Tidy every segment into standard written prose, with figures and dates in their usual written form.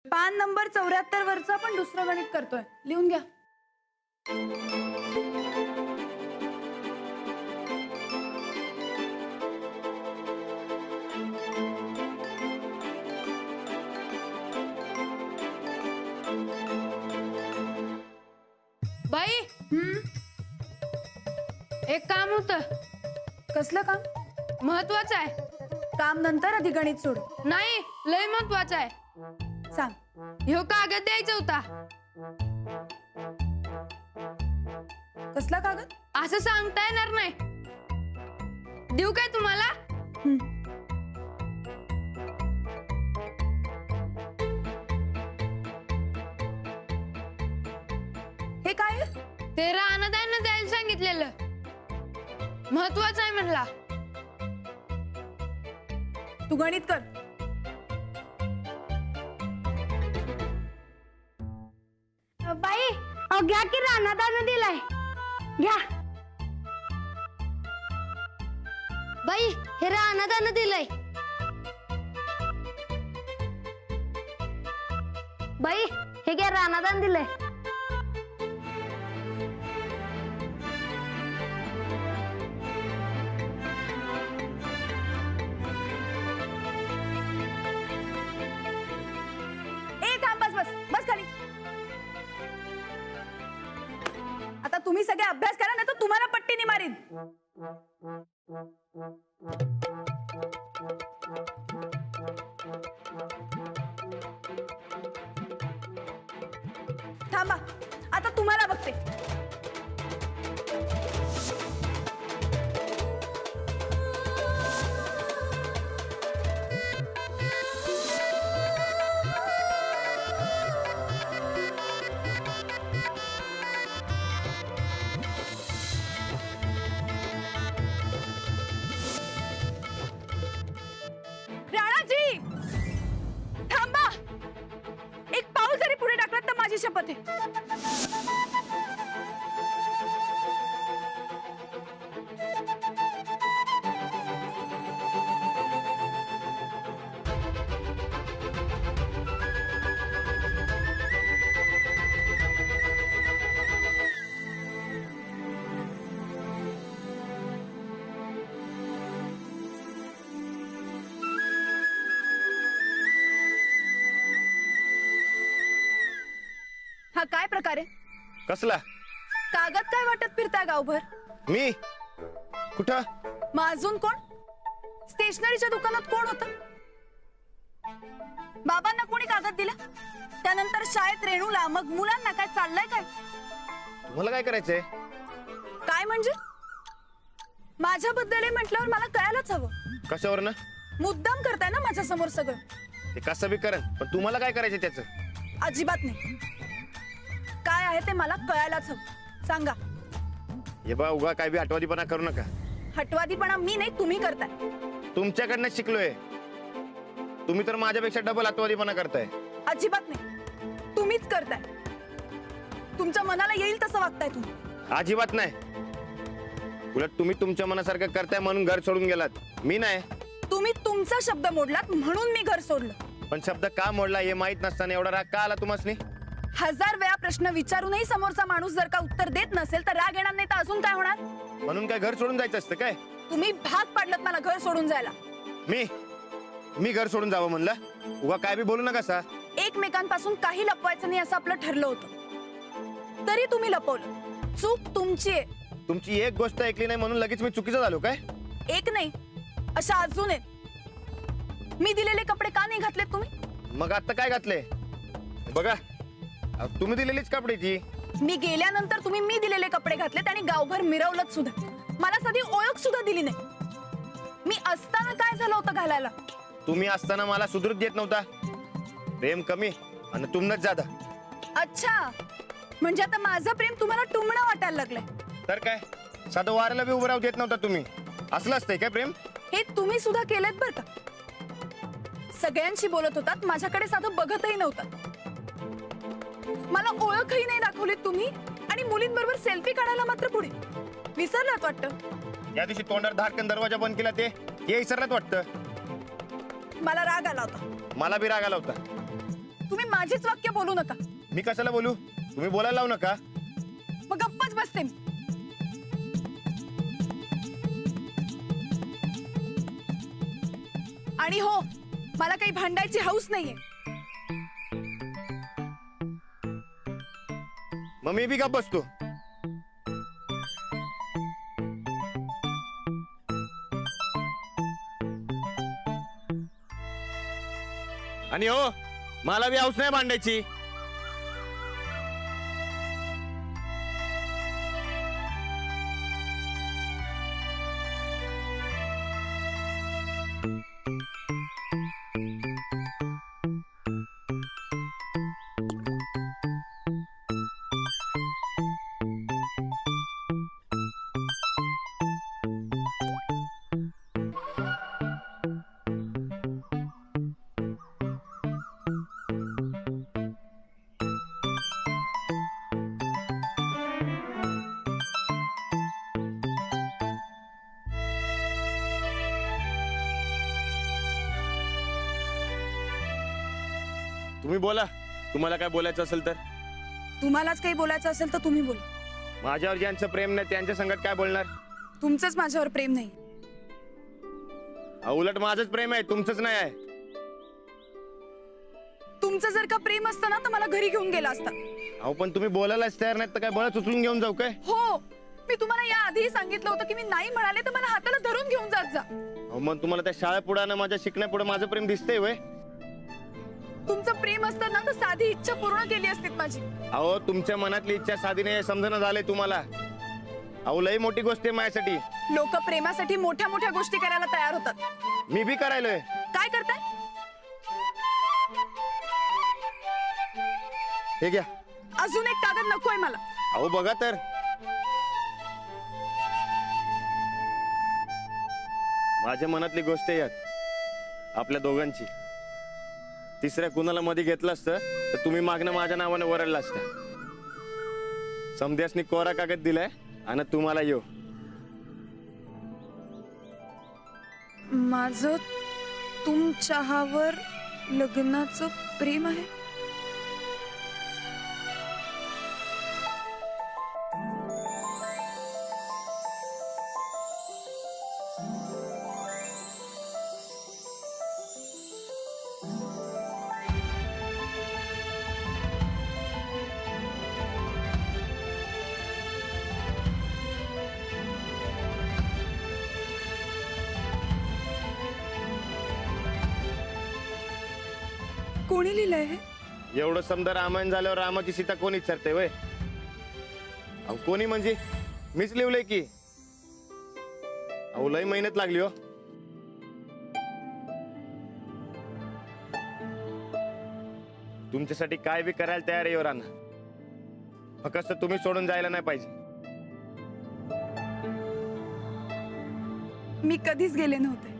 पान नंबर 74 वरचा पण दुसरं गणित करतोय, लिहून घ्या. बाई एक काम होतं. कसलं काम? महत्वाचं आहे. काम नंतर, आधी गणित सोड. नाही, लय महत्वाचं आहे. सांग. ह्यो कागद द्यायचा होता. कसला कागद? असं सांगता येणार नाही. देऊ काय तुम्हाला? हे काय? ते रानदानं द्यायला सांगितलेलं. महत्वाचं आहे म्हणला. तू गणित कर. बाई अहो घ्या की रानदानं दिलाय. घ्या बाई, हे रानदानं दिलंय. बाई हे घ्या, रानदान दिलंय. बस खाली. आता तुम्ही सगळे अभ्यास करा, नाही तर तुम्हाला पट्टीने मारीन. थांबा, आता तुम्हाला बघते. राणाजी, थांबा. एक पाऊल जरी पुढे टाकलात तर माझी शपथ आहे. हा काय प्रकार आहे? कसला कागद काय वाटत फिरताय गावभर? मी कुठं? मग अजून कोण? स्टेशनरीच्या दुकानात कोण होतं? बाबांना कोणी कागद दिला? त्यानंतर शाळेत रेणूला, मग मुलांना. काय चाललंय काय? तुम्हाला काय करायचंय? काय म्हणजे? माझ्याबद्दल म्हटल्यावर मला कळायलाच हवं. कशावर ना? मुद्दाम करताय ना माझ्या समोर सगळं. ते कसं बी करण, पण तुम्हाला काय करायचंय त्याचं? अजिबात नाही. काय आहे ते मला कळायलाच हवं. सांगा. हे बा, उगा काय बी आठवणीपणा करू नका. हटवादीपणा मी नाही, तुम्ही करताय. तुमच्याकडनं शिकलोय. तुम्ही तर माझ्यापेक्षा डबल आठवणीपणा करताय. अजिबात नाही, तुम्हीच करताय. तुमच्या मनाला येईल तसं वागताय तुम्ही. अजिबात नाही. उलट तुम्ही तुमच्या मनासारखं करताय म्हणून घर सोडून गेलात. मी नाही. तुम्ही तुमचा शब्द मोडलात म्हणून मी घर सोडलं. पण शब्द का मोडला हे माहित नसताना एवढा राग का आला तुम्हाला? 1000 वेळा प्रश्न विचारूनही समोरचा माणूस जर का उत्तर देत नसेल तर राग येणार नाही तर अजून काय होणार? म्हणून काय घर सोडून जायचं असतं काय? तुम्ही भाग पाडलात मला घर सोडून जायला. मी घर सोडून जावं म्हणलं? उगा काय बी बोलू नका सा. एकमेकांपासून काही लपवायचं नाही असं आपलं ठरलं होतं, तरी तुम्ही लपवलं. चूक तुमची आहे. तुमची एक गोष्ट ऐकली नाही म्हणून लगेच मी चुकीचा झालो काय? एक नाही, अशा अजून आहेत. मी दिलेले कपडे का नाही घातलेत तुम्ही? मग आता काय घातले? बघा, तुम्ही दिलेलीच कपडे ती. मी गेल्यानंतर तुम्ही मी दिलेले कपडे घातलेत आणि गावभर मिरवलत सुद्धा. मला साधी ओळख सुद्धा दिली नाही. मी असताना काय झालं होतं घालायला? तुम्ही असताना मला सुधरूच देत नव्हता. प्रेम कमी आणि तुमनंच जादा. अच्छा, म्हणजे आता माझं प्रेम तुम्हाला टुमणं वाटायला लागलंय. तर काय, साधं वाऱ्याला बी उभं राहू देत नव्हता तुम्ही. असलं असतंय काय प्रेम? हे तुम्ही सुद्धा केलेत बरं का. सगळ्यांशी बोलत होतात, माझ्याकडे साधं बघतही नव्हतं. मला ओळखही नाही दाखवली तुम्ही, आणि मुलींबरोबर सेल्फी काढायला मात्र पुढे. विसरलात वाटतं. या दिवशी तोंडावर धाडकन दरवाजा बंद केला ते विसरलात वाटतं. मला राग आला होता. मला बी राग आला होता. तुम्ही माझीच वाक्य बोलू नका. मी कशाला बोलू? तुम्ही बोलायला लावू नका. मग गप्पच बसते मी. आणि हो, मला काही भांडायची हौस नाहीये. मग मी बी गप्प बसतो. आणि हो, मला बी हौस नाही भांडायची. तुम्ही बोला, तुम्हाला काय बोलायचं असेल तर. तुम्हालाच काही बोलायचं असेल तर तुम्ही बोला. माझ्यावर ज्यांचं प्रेम नाही त्यांच्या संगत काय बोलणार? तुमचंच माझ्यावर प्रेम नाही. उलट माझंच प्रेम आहे, तुमचंच नाही आहे. तुमचं जर का प्रेम असतं ना तर मला घरी घेऊन गेला असता. अहो पण तुम्ही बोलायलाच तयार नाही तर काय बळच उचलून घेऊन जाऊ काय? हो, मी तुम्हाला या आधीही सांगितलं होतं की मी नाही म्हणाले तर मला हाताला धरून घेऊन जात जा. अहो मग तुम्हाला त्या शाळा पुढे माझ्या शिकण्यापुढे माझं प्रेम दिसतंय वय? तुमचं प्रेम असतं ना तर साधी इच्छा पूर्ण केली असती माझी. अहो तुमच्या मनातली इच्छा साधी नाही समजणं झालंय तुम्हाला. अहो लई मोठी गोष्ट आहे माझ्यासाठी. लोक प्रेमासाठी मोठ्या मोठ्या गोष्टी करायला तयार होतात. मी बी करायलोय. काय करताय? हे घ्या. अजून एक कागद नकोय मला. अहो बघा तर, माझ्या मनातली गोष्ट आहे यात, आपल्या दोघांची. तिसऱ्या कुणाला मध्ये घेतलं असतं तर तुम्ही मागणं माझ्या नावाने वरडलं असतं. समध्यासनी कोरा कागद दिलाय आणि तुम्हाला येऊ. माझं तुमच्यावर लग्नाचं प्रेम आहे. कोणी लिहिलंय हे? एवढं समजा रामायण झाल्यावर रामाची सीता कोण विचारते वय? अहो कोणी म्हणजे मीच लिहिलंय की. अहो लई मेहनत लागली हो. तुमच्यासाठी काय बी करायला तयार आहे राणा. फक्त तुम्ही सोडून जायला नाही पाहिजे. मी कधीच गेले नव्हते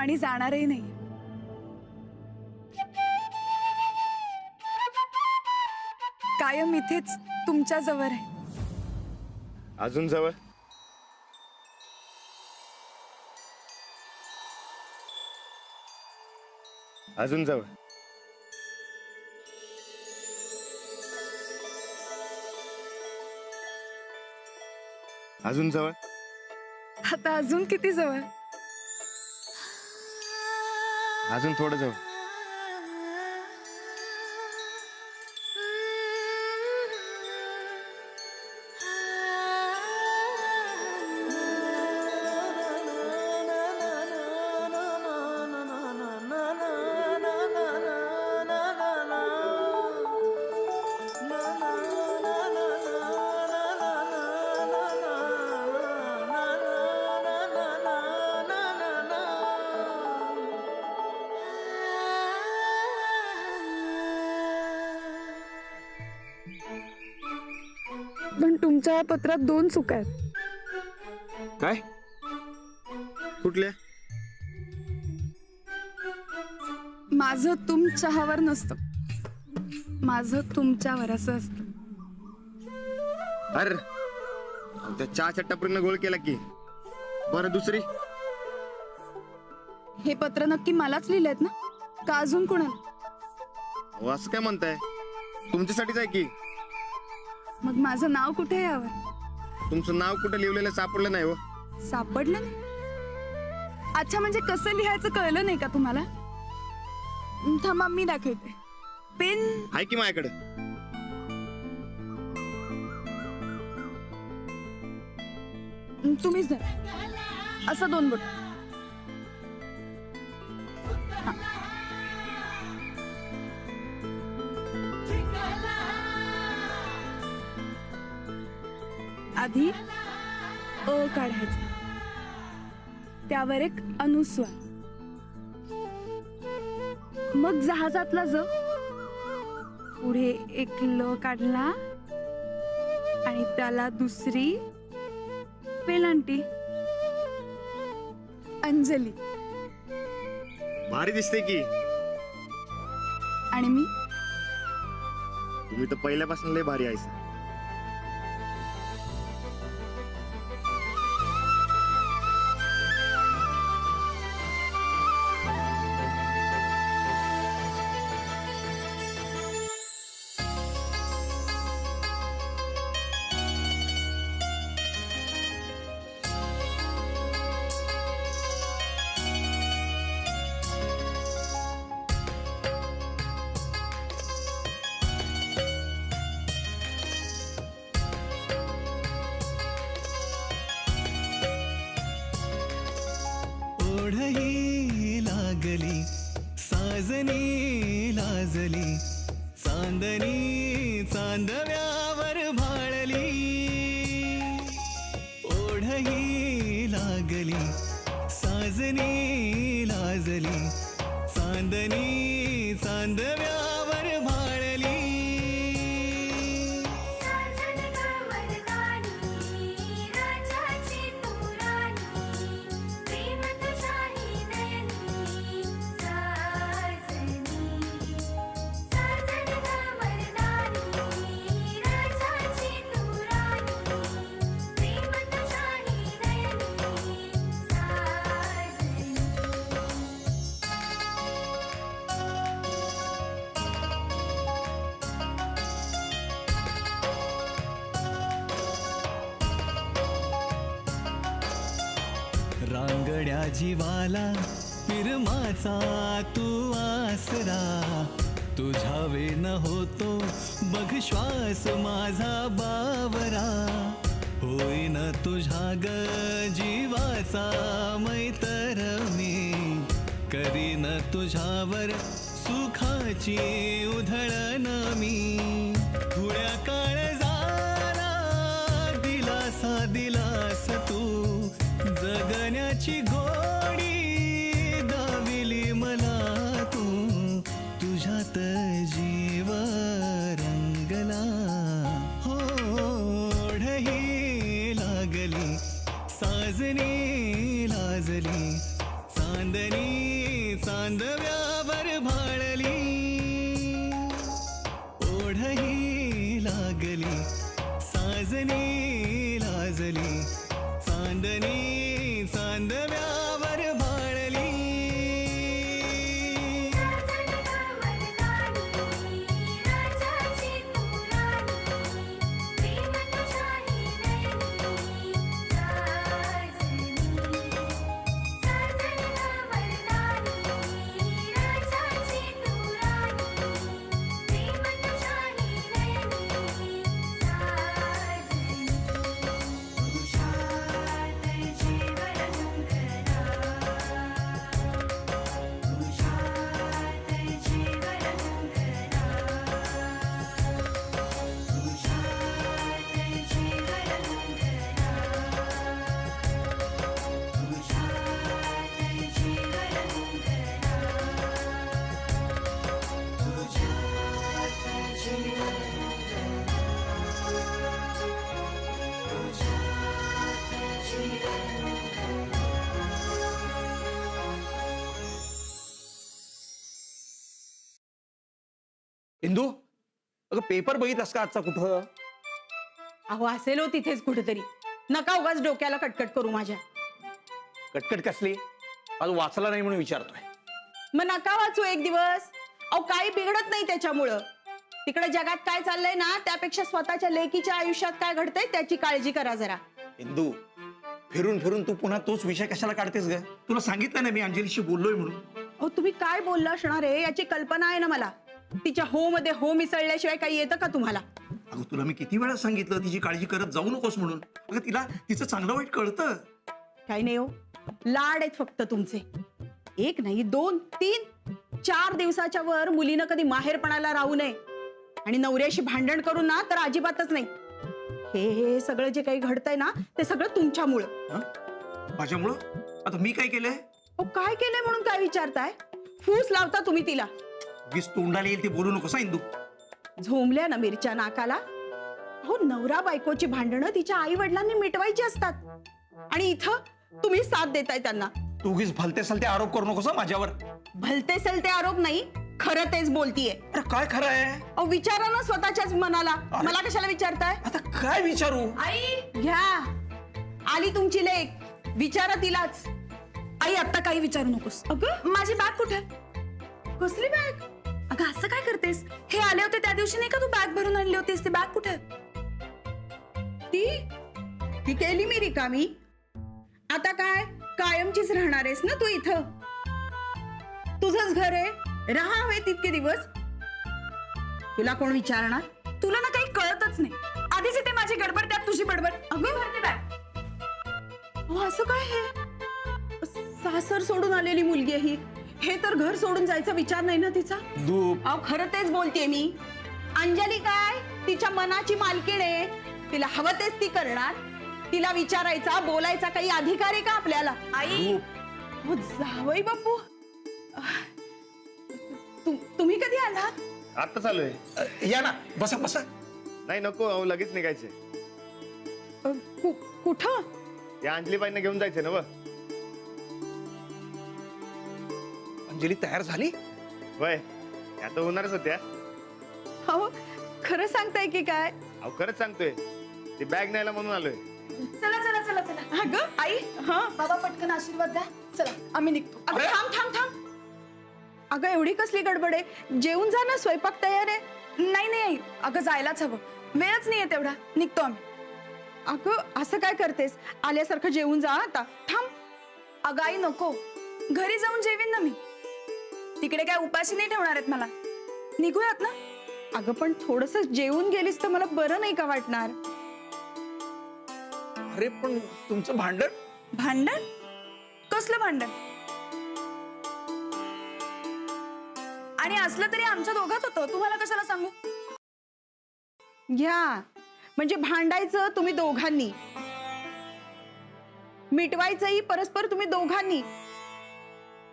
आणि जाणारही नाही. कायम इथेच तुमच्या जवळ आहे. अजून जवळ? अजून जवळ? अजून जवळ? आता अजून किती जवळ? अजून थोडं जवळ. पण तुमच्या पत्रात 2 चुका आहेत. काय? कुठल्या? माझं तुमच्यावर नसतं, माझं तुमच्यावर असं असतं. अरे त्या चहाच्या टपरीनं गोळ केला की. बरं दुसरी? हे पत्र नक्की मलाच लिहिलंयत ना, का अजून कोणाला? अहो, असं काय म्हणताय? तुमच्यासाठीच आहे की. मग माझं नाव कुठे आहे यावर? तुमचं नाव कुठे लिहिलेलं सापडलं नाही हो. सापडलं नाही? अच्छा, म्हणजे कसं लिहायचं कळलं नाही का तुम्हाला? थांबा, मी दाखवते. पेन आहे की माझ्याकडे. तुम्हीच धरा. असं 2 बोट. आधी अ काढायचा, त्यावर एक अनुस्वार, मग जहाजातला ज, पुढे एक ल काढला आणि त्याला दुसरी वेलांटी. अंजली. भारी दिसते की. आणि मी तुम्ही तर पहिल्यापासून लय भारी आहेस. ओढही लागली साजनी लाजली चांदणी चांदव्यावर भाळली. ओढही लागली साजनी लाजली चांदणी चांदव्यावर भाळली. रांगड्या जीवाला पिरमाचा तू आसरा, तुझ्या वेन होतो बघ श्वास माझा बावरा. होईन तुझ्या ग जीवाचा मैतर मी, करीन तुझ्यावर सुखाची उधळण मी. थोड्या काळ झाला दिलासा दिलास तू, जगण्याची गोडी दाविली मला तू. तुझ्यात जीव रंगला हो. ओढही लागली साजनी लाजली चांदणी चांदव्यावर भाळली. ओढही लागली साजनी लाजली चांदणी चांदव्यावर भाळली. इंदू, अगं पेपर बघितलास का आजचा कुठं? अहो असेल हो तिथेच कुठेतरी. नका उगाच डोक्याला कटकट करू माझ्या. कटकट कसली? आज वाचला नाही म्हणून विचारतोय. मग नका वाचू एक दिवस. अहो काही बिघडत नाही त्याच्यामुळं. तिकडे जगात काय चाललंय ना त्यापेक्षा स्वतःच्या लेकीच्या आयुष्यात काय घडतंय त्याची काळजी करा जरा. इंदू, फिरून फिरून तू पुन्हा तोच विषय कशाला काढतेस ग? तुला सांगितलं ना मी अंजलीशी बोललोय म्हणून. अहो तुम्ही काय बोलला असणार आहे याची कल्पना आहे ना मला. तिच्या हो मध्ये हो मिसळल्याशिवाय काही येतं का तुम्हाला? अगं तुला मी किती वेळा सांगितलं तिची काळजी करत जाऊ नकोस म्हणून. अगं तिला तिचं चांगलं वाईट कळतं. काही नाही हो, लाड आहेत फक्त तुमचे. एक नाही 2, 3, 4 दिवसाच्या वर मुलीनं कधी माहेरपणाला राहू नये. आणि नवऱ्याशी भांडण करून ना तर अजिबातच नाही. हे सगळं जे काही घडतंय ना ते सगळं तुमच्यामुळं. हं? माझ्यामुळं? आता मी काय केलंय? अहो काय केलंय म्हणून काय विचारताय? फूस लावता तुम्ही तिला. वीस तोंडाला येईल ते बोलू नकोस हं, इंदू. झोंबल्या ना मिरच्या नाकाला. हो नवरा बायकोची भांडणं तिच्या आई वडिलांनी मिटवायची असतात. आणि इथं तुम्ही साथ देताय त्यांना. तू उगीच भलते सलते आरोप करू नकोस हं माझ्यावर. भलते सलते आरोप नाही, खरं तेच बोलतीये. अरे काय खरं आहे? अहो विचारा ना स्वतःच्याच मनाला. मला कशाला विचारताय? आता काय विचारू? आई घ्या, आली तुमची लेक, विचारा तिलाच. आई आता काही विचारू नकोस. अगं माझी बॅग कुठे? कसली बॅग? अगं असं काय करतेस? हे आले होते त्या दिवशी नाही का तू बॅग भरून आणली होतीस, ती बॅग कुठे? ती केली मी रिकामी. आता काय कायमचीच राहणार आहेस ना तू इथं. तुझंच घर आहे, राहा हवे तितके दिवस. तुला कोण विचारणार? तुला ना काही कळतच नाही. आधीच इथे माझी गडबड त्यात तुझी बडबड. अगं भरते बॅग. अहो, असं काय हे? सासर सोडून आलेली मुलगी आहे ही. हे तर घर सोडून जायचा विचार नाही ना तिचा. धूप. अहो खरं तेच बोलतेय मी. अंजली काय तिच्या मनाची मालकीण आहे. तिला हवं तेच ती करणार. तिला विचारायचा बोलायचा काही अधिकार आहे का आपल्याला? आई हो जावई बापू, तुम्ही कधी आलात? आता चालू आहे. या ना, बसा बसा. नाही नको, अहो लगेच निघायचे. कुठं? या अंजलीबाईंना घेऊन जायचे ना. अंजली तयार झाली? वय आता होणारच होत्या. हो खरं सांगताय की काय? अहो खरंच सांगतोय, ती बॅग न्यायला म्हणून आलोय. चला चला चला चला. अगं आई, हा बाबा पटकन आशीर्वाद द्या. चला आम्ही निघतो. अगं थांब थांब थांब. अगं एवढी कसली गडबड आहे? जेवून जा ना, स्वयंपाक तयार आहे. नाही नाही आई, अगं जायलाच हवं. वेळच नाहीये तेवढा. निघतो आम्ही. अगं असं काय करतेस? आल्यासारखं जेवून जा आता. थांब. अगं आई नको, घरी जाऊन जेवीन ना मी. तिकडे काय उपाशी नाही ठेवणार आहेत मला. निघूयात ना. अगं पण थोडस जेवून गेलीस तर मला बरं नाही का वाटणार? अरे पण तुमचं भांडण? भांडण? कसलं भांडण? आणि असलं तरी आमच्या दोघात होतं. तुम्हाला कशाला सांगू? घ्या, म्हणजे भांडायचं तुम्ही दोघांनी, मिटवायचंही परस्पर तुम्ही दोघांनी.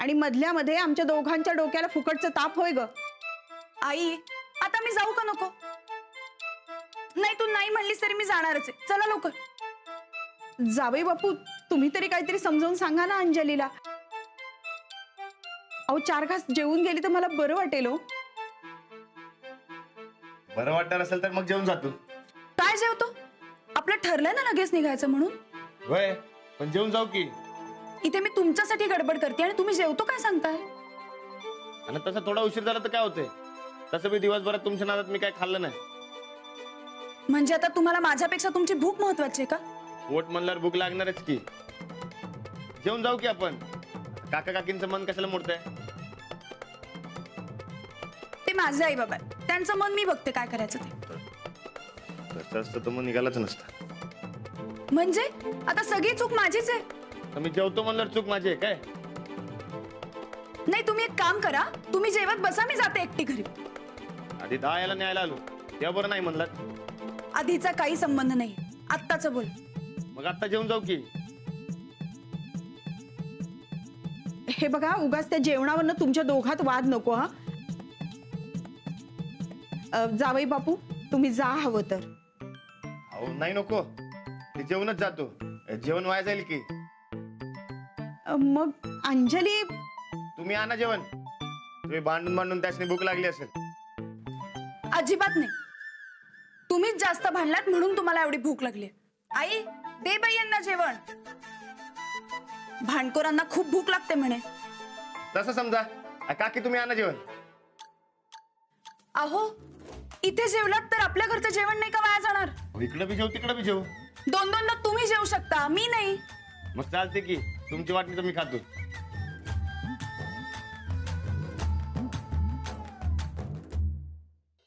आणि मधल्या मध्ये आमच्या दोघांच्या डोक्याला फुकटचं ताप होय ग. आई आता मी जाऊ का नको? नाही तू नाही म्हणलीस तरी मी जाणारच आहे. चला लवकर. जावई बापू तुम्ही तरी काहीतरी समजावून सांगा ना अंजलीला. अहो 4 घास जेवून गेली तर मला बरं वाटेल हो. बरं वाटणार असेल तर मग जेवून जातो. काय जेवतो? आपलं ठरलंय ना लगेच निघायचं म्हणून. वय पण जेवून जाऊ की. इथे मी तुमच्यासाठी गडबड करते आणि तुम्ही जेवतो काय सांगताय? आणि तसं थोडा उशीर झाला तर काय होतंय? तसं मी दिवसभरात तुमच्या नादात मी काय खाल्लं नाही. म्हणजे आता तुम्हाला माझ्यापेक्षा तुमची भूक महत्वाची आहे का? पोट म्हणल्यावर भूक लागणारच की. जेवून जाऊ की आपण. काका काकींचं मन कशाला मोडतंय? ते माझे आई बाबा आहेत. त्यांचं मन मी बघते काय करायचं ते. तसं असतं तर मग निघालाच नसतं. म्हणजे आता सगळी चूक माझीच आहे. तर मी जेवतो म्हणल्यावर चूक माझी आहे काय? नाही तुम्ही एक काम करा, तुम्ही जेवत बसा, मी जाते एकटी घरी. आधी 10 याला न्यायला आलो तेव्हा बरं नाही म्हणलात. आधीचा काही संबंध नाही, आत्ताच बोल. मग आता जेवून जाऊ की. हे बघा उगाच त्या जेवणावरनं तुमच्या दोघात वाद नको हा. जावई बापू तुम्ही जा हवं तर. अहो नाही नको, ते जेवणच जातो. जेवण वाया जाईल की. मग अंजली तुम्ही आणा जेवण. तुम्ही भांडून भांडून त्यासनी भूक लागली असेल. अजिबात नाही. तुम्हीच जास्त भांडलात म्हणून तुम्हाला एवढी भूक लागली. आई दे बाई यांना जेवण. भांडखोरांना खूप भूक लागते म्हणे. तसं समजा. काकी तुम्ही आणा जेवण. अहो इथे जेवलात तर आपल्या घरचं जेवण नाही का वाया जाणार? इकडे बी जेव तिकडे बी जेव. दोन दोनदा तुम्ही जेवू शकता, मी नाही. मग चालते की तुमची वाटणी तर मी खातो.